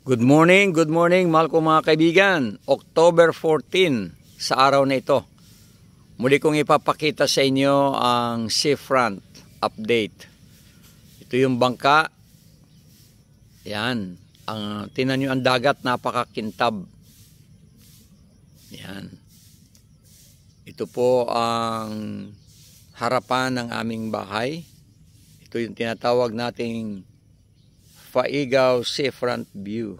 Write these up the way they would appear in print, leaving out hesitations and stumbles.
Good morning mahal ko mga kaibigan. October 14 sa araw na ito. Muli kong ipapakita sa inyo ang seafront update. Ito yung bangka. Yan. Tingnan nyo ang dagat, napakakintab. Yan. Ito po ang harapan ng aming bahay. Ito yung tinatawag nating Faigaw Seafront View.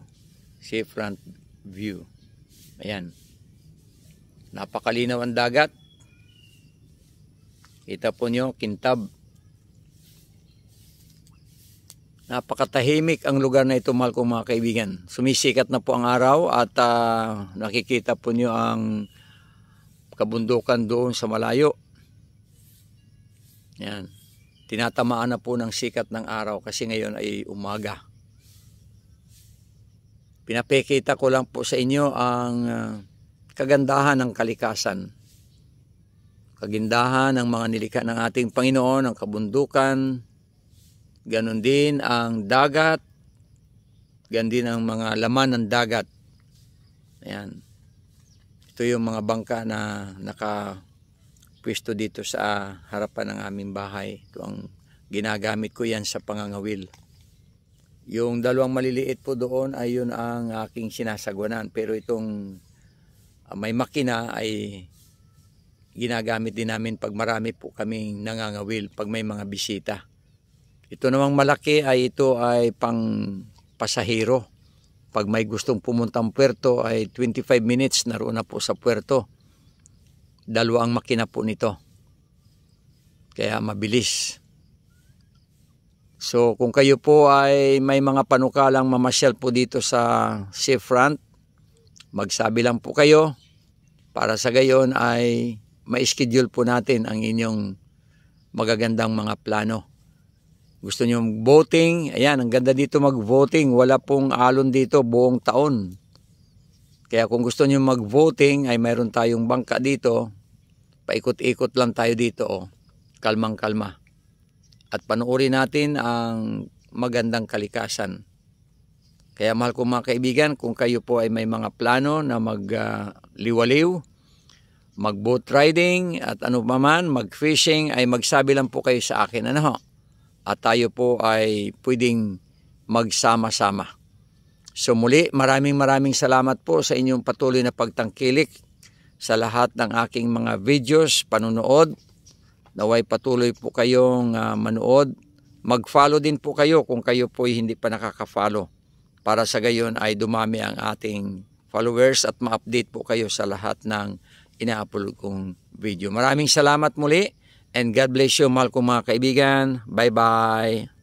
Seafront View. Ayan. Napakalinaw ang dagat. Kita po nyo, kintab. Napakatahimik ang lugar na ito, mahal kong mga kaibigan. Sumisikat na po ang araw at nakikita po nyo ang kabundukan doon sa malayo. Ayan. Tinatamaan na po ng sikat ng araw kasi ngayon ay umaga. Pinapakita ko lang po sa inyo ang kagandahan ng kalikasan. Kagandahan ng mga nilikha ng ating Panginoon, ang kabundukan, ganon din ang dagat, ganon din ang mga laman ng dagat. Ayan. Ito yung mga bangka na pwesto dito sa harapan ng aming bahay. Ito ang ginagamit ko yan sa pangangawil. Yung dalawang maliliit po doon ay yun ang aking sinasagwanan. Pero itong may makina ay ginagamit din namin pag marami po kaming nangangawil, pag may mga bisita. Ito namang malaki ay ito ay pang pasahero. Pag may gustong pumuntang puerto ay 25 minutes naroon na po sa puerto. Dalawa ang makina po nito. Kaya mabilis. So kung kayo po ay may mga panukalang mamasyal po dito sa seafront, magsabi lang po kayo para sa gayon ay ma-schedule po natin ang inyong magagandang mga plano. Gusto nyo voting? Ayan, ang ganda dito mag-voting. Wala pong alon dito buong taon. Kaya kung gusto nyo mag-voting ay mayroon tayong bangka dito. Paikot-ikot lang tayo dito. Oh. Kalmang-kalma. At panuorin natin ang magandang kalikasan. Kaya mahal ko mga kaibigan, kung kayo po ay may mga plano na mag-liwaliw, mag-boat riding at ano pa man, mag-fishing, ay magsabi lang po kayo sa akin. Ano? At tayo po ay pwedeng magsama-sama. So muli, maraming salamat po sa inyong patuloy na pagtangkilik sa lahat ng aking mga videos, panunood. Naway patuloy po kayong manood. Mag-follow din po kayo kung kayo po hindi pa nakaka-follow. Para sa gayon ay dumami ang ating followers at ma-update po kayo sa lahat ng ina-upload kong video. Maraming salamat muli and God bless you, mahal kong mga kaibigan. Bye-bye.